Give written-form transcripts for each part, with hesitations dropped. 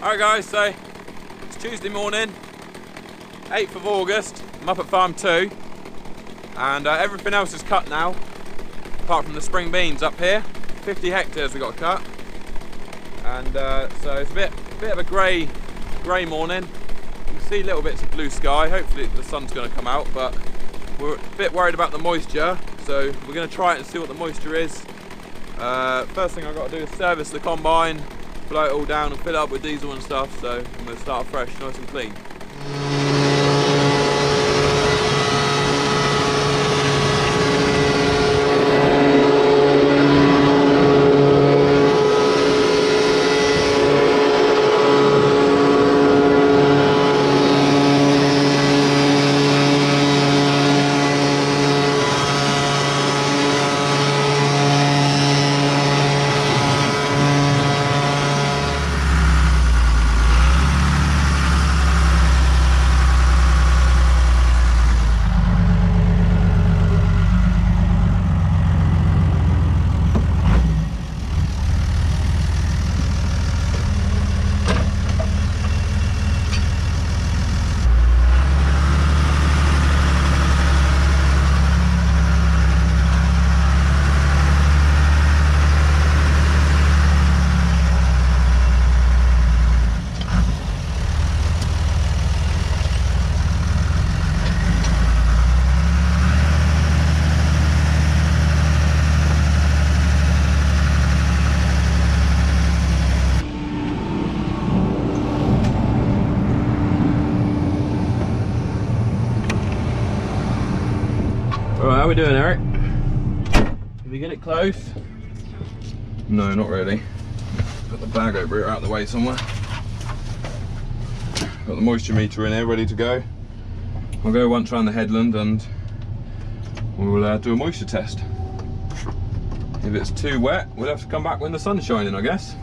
Alright guys, so it's Tuesday morning, 8th of August. I'm up at farm 2 and everything else is cut now apart from the spring beans up here. 50 hectares we got to cut, and so it's a bit of a grey morning. You can see little bits of blue sky. Hopefully the sun's going to come out, but we're a bit worried about the moisture, so we're going to try it and see what the moisture is. First thing I've got to do is service the combine, blow it all down and fill it up with diesel and stuff, so I'm going to start fresh, nice and clean. Alright, how we doing, Eric? Can we get it close? No, not really. Put the bag over here out of the way somewhere. Got the moisture meter in here ready to go. I'll go once around the headland and we'll do a moisture test. If it's too wet, we'll have to come back when the sun's shining, I guess.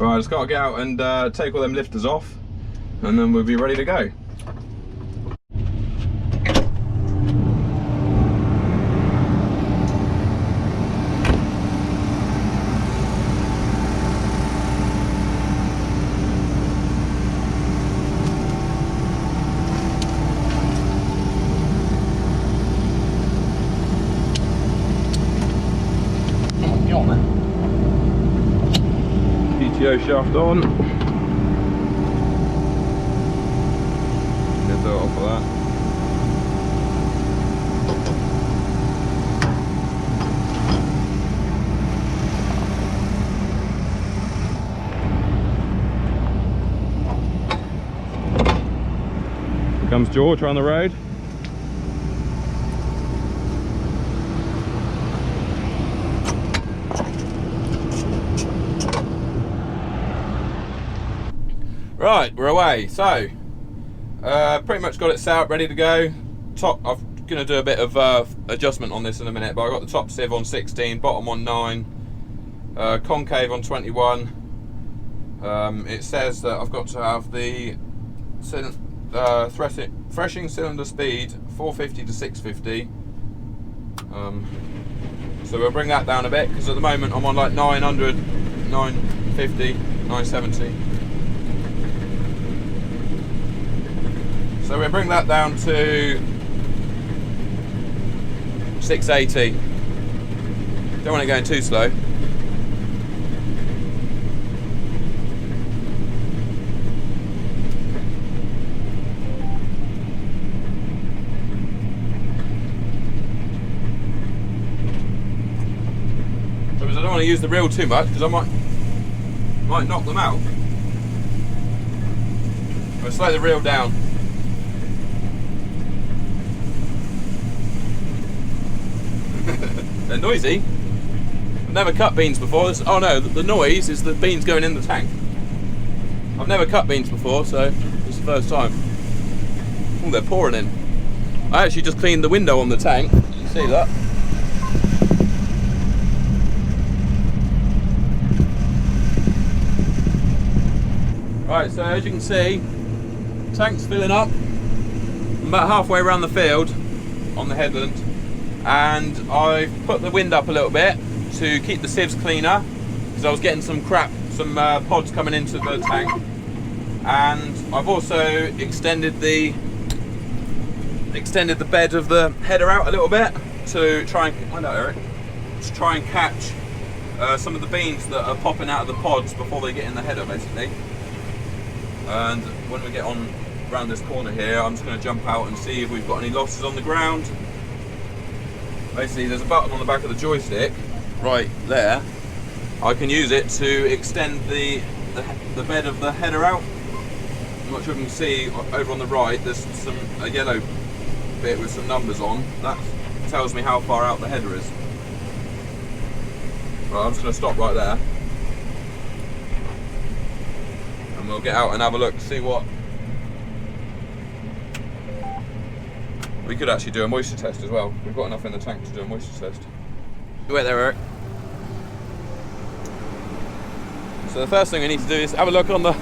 Right, just got to get out and take all them lifters off, and then we'll be ready to go. Shaft on. Get that off of that. Here comes George on the road. Right, we're away. So, pretty much got it set up, ready to go. I'm going to do a bit of adjustment on this in a minute, but I got the top sieve on 16, bottom on 9, concave on 21. It says that I've got to have the threshing cylinder speed 450 to 650. So we'll bring that down a bit, because at the moment I'm on like 900, 950, 970. So we'll bring that down to 680. Don't want it going too slow. Because I don't want to use the reel too much, because I might knock them out. I'll slow the reel down. They're noisy. I've never cut beans before. Oh no, the noise is the beans going in the tank. I've never cut beans before, so this is the first time. Oh, they're pouring in. I actually just cleaned the window on the tank. You can see that. Right, so as you can see, tank's filling up. I'm about halfway around the field on the headland, and I've put the wind up a little bit to keep the sieves cleaner, because I was getting some crap, some pods coming into the tank. And I've also extended the bed of the header out a little bit to try and, I know Eric, to try and catch some of the beans that are popping out of the pods before they get in the header, basically. And when we get on around this corner here, I'm just going to jump out and see if we've got any losses on the ground. Basically, there's a button on the back of the joystick right there. I can use it to extend the bed of the header out. I'm not sure if you can see over on the right, there's a yellow bit with some numbers on. That tells me how far out the header is. Right, I'm just going to stop right there. And we'll get out and have a look to see what... We could actually do a moisture test as well. We've got enough in the tank to do a moisture test. Wait there, Eric. So the first thing we need to do is have a look on the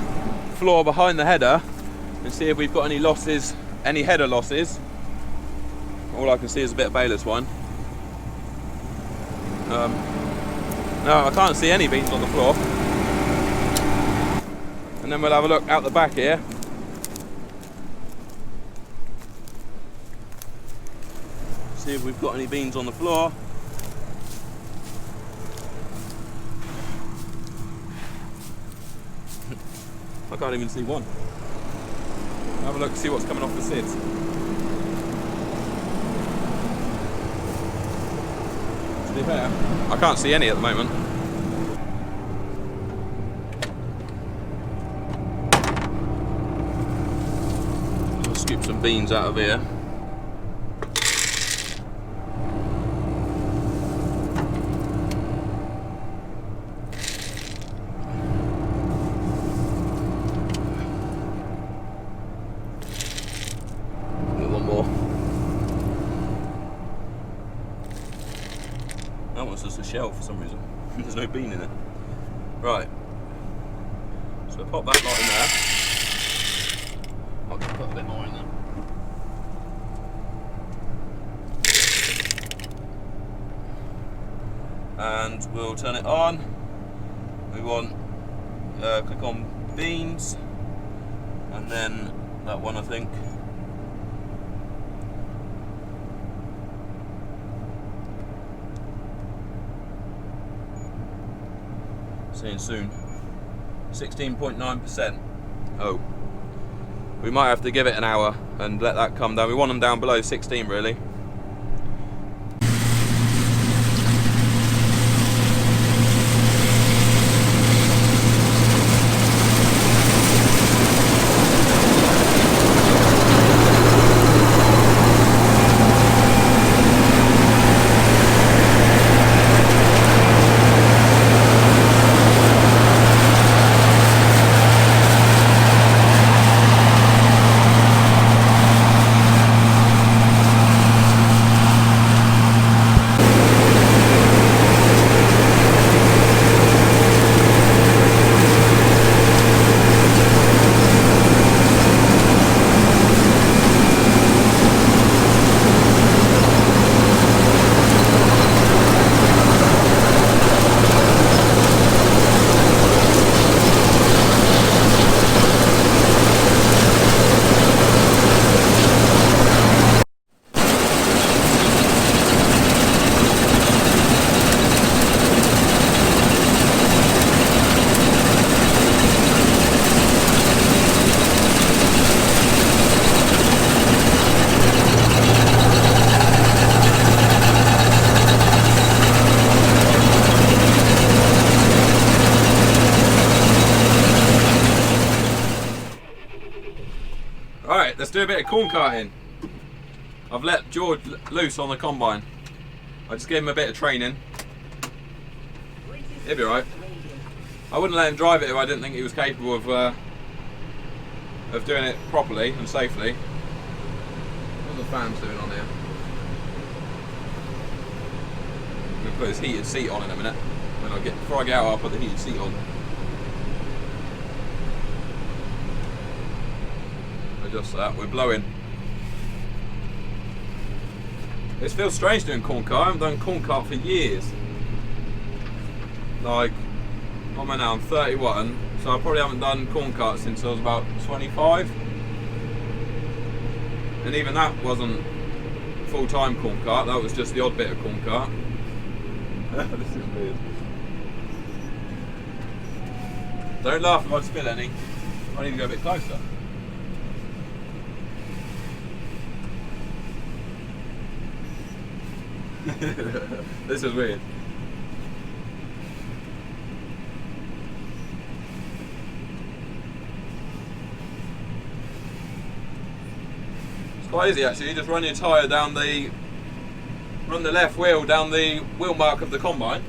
floor behind the header and see if we've got any losses, any header losses. All I can see is a bit of baler twine. No, I can't see any beans on the floor. And then we'll have a look out the back here. See if we've got any beans on the floor. I can't even see one. Have a look, see what's coming off the sieves. To be fair, I can't see any at the moment. I'll scoop some beans out of here. That one's just a shell for some reason. There's no bean in it. Right. So pop that lot in there. I'll just put a bit more in there. And we'll turn it on. We want click on beans, and then that one, I think. Seeing soon. 16.9%. Oh. We might have to give it an hour and let that come down. We want them down below 16 really. Right, let's do a bit of corn carting. I've let George loose on the combine. I just gave him a bit of training. He'll be right. I wouldn't let him drive it if I didn't think he was capable of doing it properly and safely. What the fan's doing on here. I'm going to put his heated seat on in a minute. Before I get out, I'll put the heated seat on. Adjust that. We're blowing. It feels strange doing corn cart. I haven't done corn cart for years. Like, what am I now? I'm 31, so I probably haven't done corn cart since I was about 25. And even that wasn't full-time corn cart, that was just the odd bit of corn cart. This is weird. Don't laugh if I spill any. I need to go a bit closer. This is weird. It's quite easy actually. You just run your tyre down the left wheel down the wheel mark of the combine.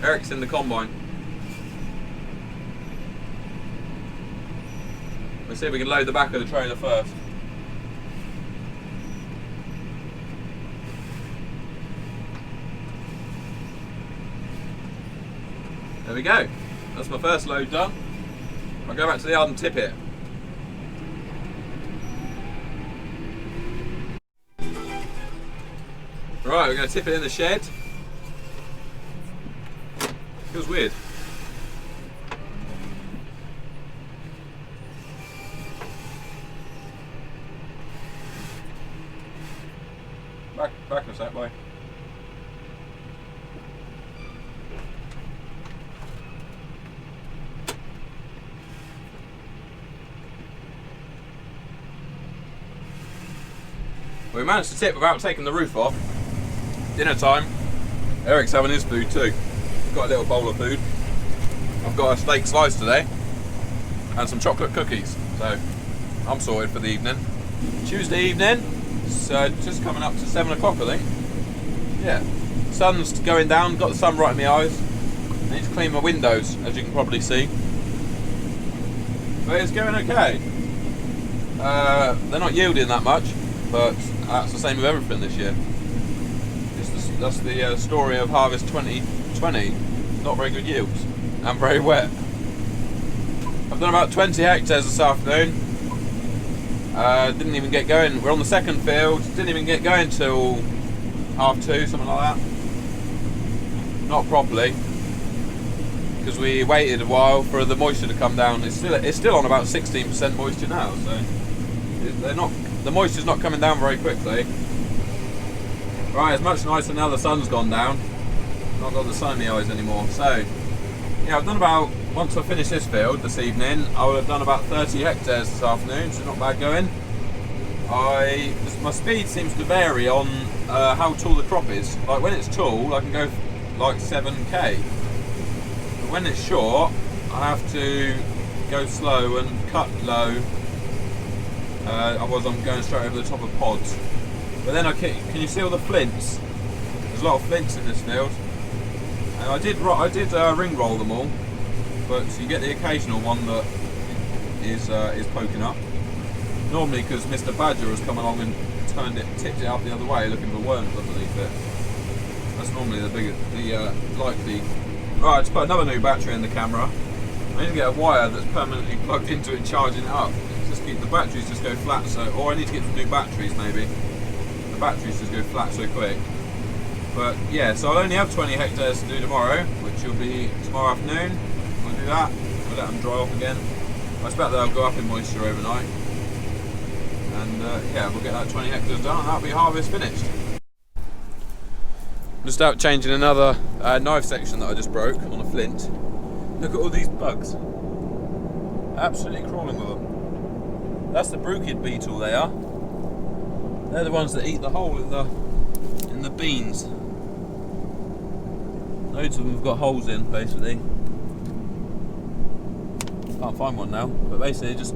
Eric's in the combine. Let's see if we can load the back of the trailer first. There we go. That's my first load done. I'll go back to the yard and tip it. Right, we're going to tip it in the shed. Feels weird. Back us that way. We managed to tip without taking the roof off. Dinner time. Eric's having his food too. Got a little bowl of food. I've got a steak slice today and some chocolate cookies. So I'm sorted for the evening. Tuesday evening. So just coming up to 7 o'clock, I think. Yeah. Sun's going down. Got the sun right in my eyes. I need to clean my windows, as you can probably see. But it's going okay. They're not yielding that much, but that's the same with everything this year. That's the story of harvest 2020. Not very good yields and very wet. I've done about 20 hectares this afternoon. Didn't even get going. We're on the second field. Didn't even get going till 2:30, something like that. Not properly, because we waited a while for the moisture to come down. It's still on about 16% moisture now, so the moisture's not coming down very quickly. Right, it's much nicer now the sun's gone down. Not got the sun in my eyes anymore. So yeah, I've done about, once I finish this field this evening, I would have done about 30 hectares this afternoon, so not bad going. My speed seems to vary on how tall the crop is. Like when it's tall, I can go like 7k. But when it's short, I have to go slow and cut low. Otherwise I'm going straight over the top of pods. But then can you see all the flints? There's a lot of flints in this field. And I did ring roll them all, but you get the occasional one that is poking up. Normally because Mr. Badger has come along and tipped it up the other way looking for worms underneath it. That's normally the likely. Right, I just put another new battery in the camera. I need to get a wire that's permanently plugged into it and charging it up. Just keep the batteries just go flat, or I need to get some new batteries maybe. The batteries just go flat so quick. But yeah, so I'll only have 20 hectares to do tomorrow, which will be tomorrow afternoon. We'll do that. We'll let them dry off again. I expect they'll go up in moisture overnight. And yeah, we'll get that 20 hectares done and that'll be harvest finished. I'm just out changing another knife section that I just broke on a flint. Look at all these bugs. Absolutely crawling with them. That's the bruchid beetle they are. They're the ones that eat the hole in the beans. Loads of them have got holes in, basically. Can't find one now, but basically they just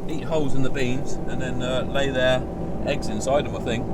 eat holes in the beans and then lay their eggs inside them, I think.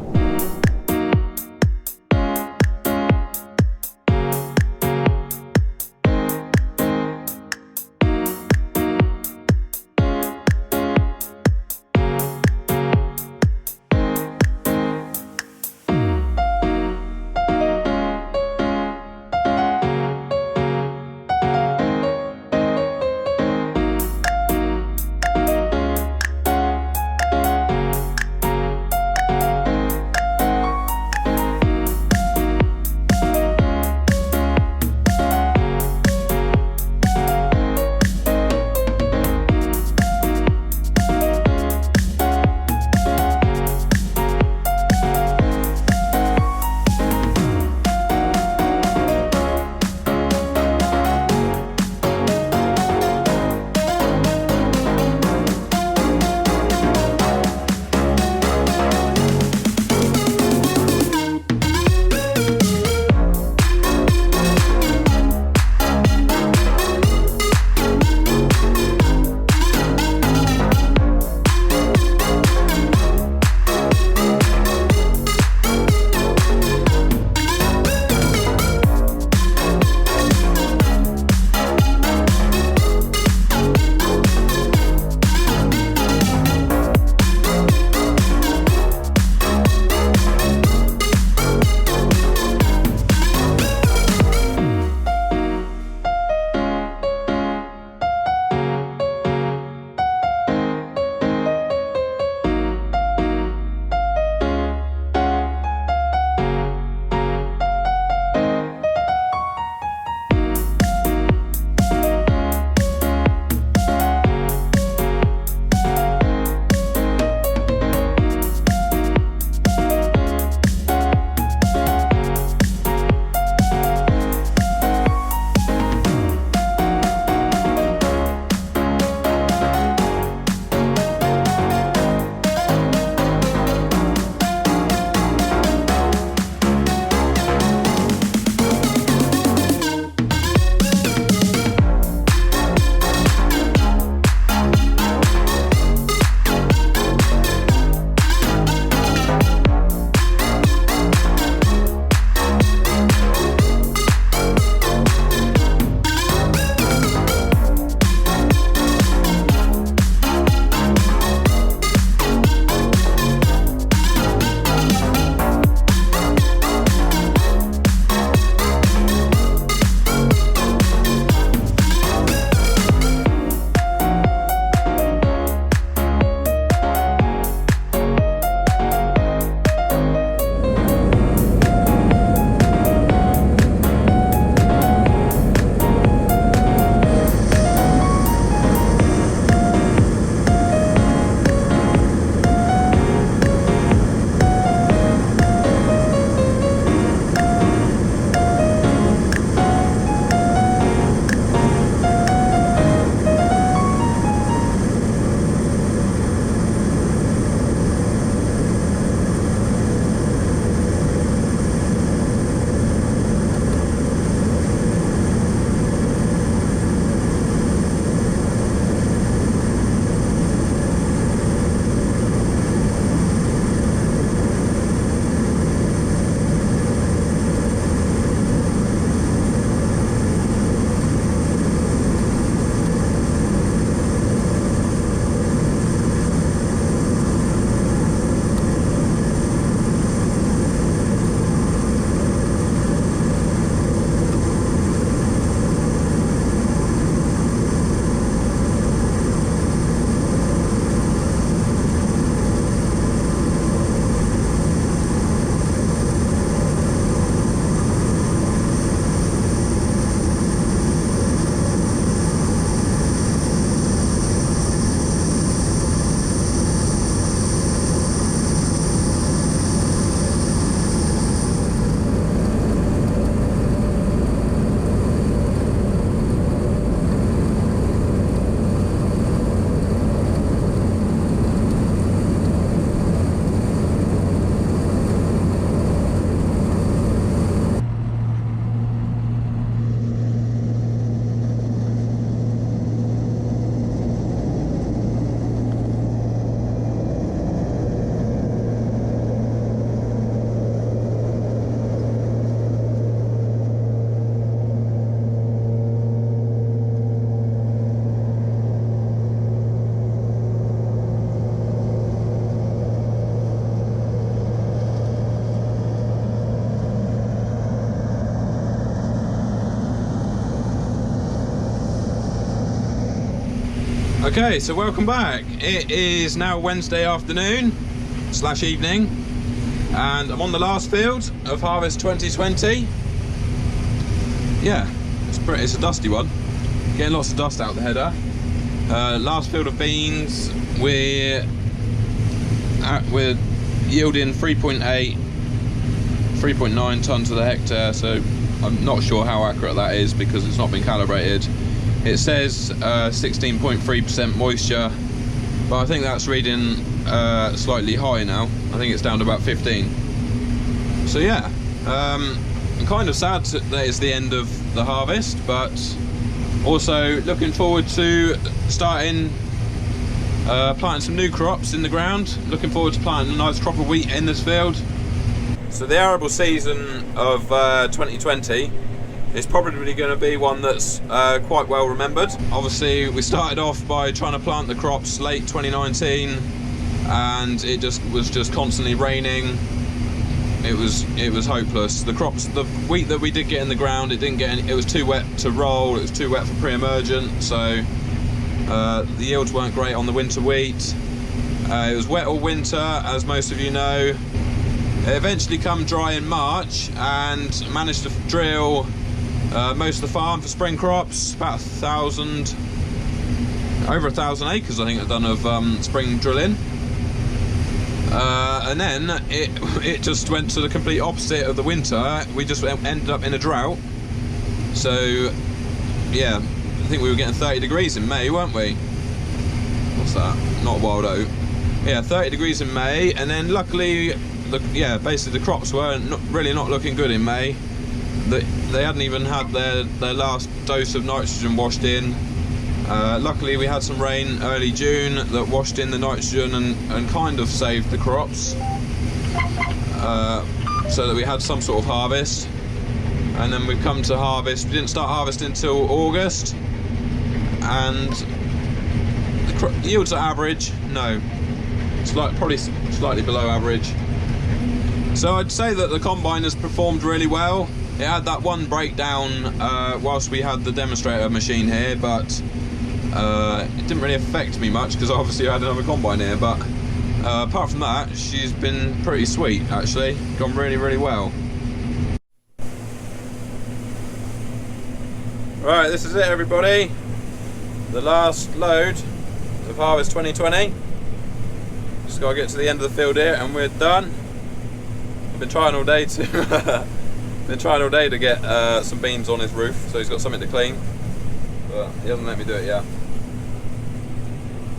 Okay, so welcome back. It is now Wednesday afternoon / evening, and I'm on the last field of harvest 2020. Yeah, it's a dusty one. Getting lots of dust out the header. Last field of beans. We're yielding 3.9 tons to the hectare. So I'm not sure how accurate that is because it's not been calibrated. It says 16.3% moisture, but I think that's reading slightly high now. I think it's down to about 15. So yeah, I'm kind of sad that it's the end of the harvest, but also looking forward to starting planting some new crops in the ground. Looking forward to planting a nice crop of wheat in this field. So the arable season of 2020 is probably going to be one that's quite well remembered. Obviously, we started off by trying to plant the crops late 2019, and it was just constantly raining. It was hopeless. The wheat that we did get in the ground, it was too wet to roll. It was too wet for pre-emergent, so the yields weren't great on the winter wheat. It was wet all winter, as most of you know. It eventually come dry in March and managed to drill most of the farm for spring crops. About over 1,000 acres I think I've done of spring drilling. And then it just went to the complete opposite of the winter. We just ended up in a drought. So yeah, I think we were getting 30 degrees in May, weren't we? What's that? Not wild oat. Yeah, 30 degrees in May, and then luckily, basically the crops were really not looking good in May. They hadn't even had their last dose of nitrogen washed in. Luckily we had some rain early June that washed in the nitrogen and kind of saved the crops, so that we had some sort of harvest. And then we've come to harvest. We didn't start harvesting until August, and the yields are average. No, probably slightly below average. So I'd say that the combine has performed really well. It had that one breakdown whilst we had the demonstrator machine here, but it didn't really affect me much because obviously I had another combine here. But apart from that, she's been pretty sweet actually. Gone really, really well. Right, this is it everybody. The last load of harvest 2020. Just got to get to the end of the field here and we're done. I've been trying all day to get some beans on his roof, so he's got something to clean, but he hasn't let me do it yet.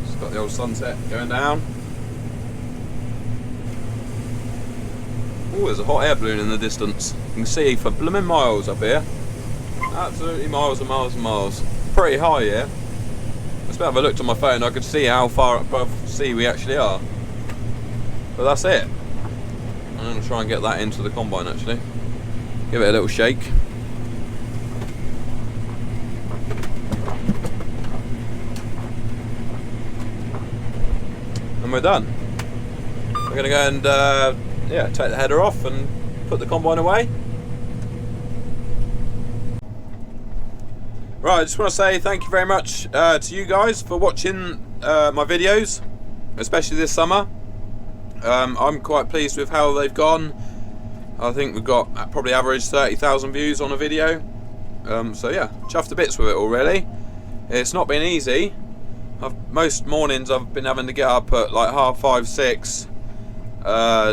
Just got the old sunset going down. Oh, there's a hot air balloon in the distance. You can see for blooming miles up here. Absolutely miles and miles and miles. Pretty high here. I suppose if I looked on my phone I could see how far above sea we actually are. But that's it. I'm going to try and get that into the combine actually. Give it a little shake. And we're done. We're going to go and take the header off and put the combine away. Right, I just want to say thank you very much to you guys for watching my videos, especially this summer. I'm quite pleased with how they've gone. I think we've got probably average 30,000 views on a video. So yeah, chuffed to bits with it all really. It's not been easy. Most mornings I've been having to get up at like 5:30, 6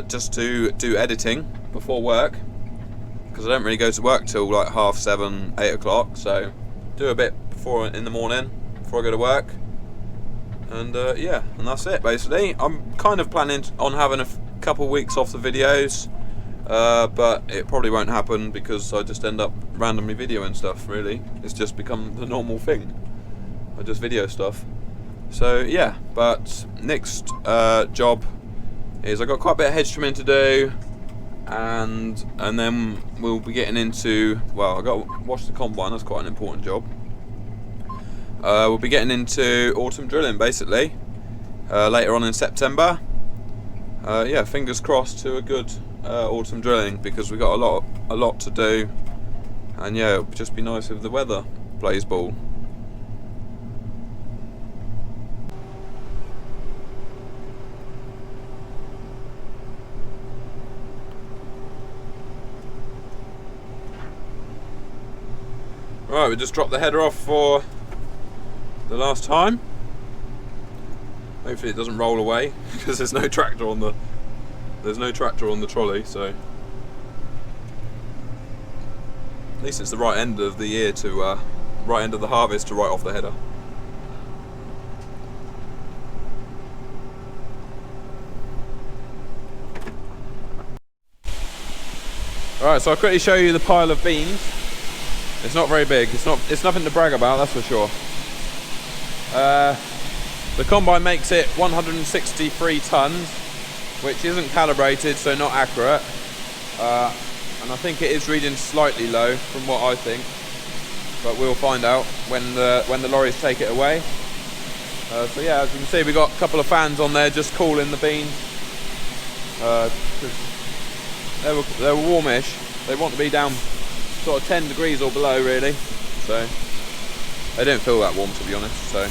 just to do editing before work, because I don't really go to work till like 7:30, 8 o'clock. So do a bit before in the morning before I go to work. And yeah, and that's it basically. I'm kind of planning on having a couple weeks off the videos, but it probably won't happen because I just end up randomly videoing stuff really. It's just become the normal thing. I just video stuff. So yeah, but next job is I've got quite a bit of hedge trimming to do, and then we'll be getting into, well, I've got to wash the combine, that's quite an important job. We'll be getting into autumn drilling basically later on in September. Yeah, fingers crossed to a good autumn drilling, because we've got a lot to do, and yeah, it'll just be nice if the weather plays ball. Right, we just dropped the header off for the last time. Hopefully it doesn't roll away because there's no tractor on the trolley, so at least it's the right end of the year to right end of the harvest to write off the header. Alright, so I'll quickly show you the pile of beans. It's not very big, it's nothing to brag about, that's for sure. The combine makes it 163 tons, which isn't calibrated, so not accurate. And I think it is reading slightly low from what I think, but we'll find out when the lorries take it away. So yeah, as you can see, we've got a couple of fans on there just cooling the beans. They were warmish. They want to be down sort of 10 degrees or below really, so they don't feel that warm, to be honest. So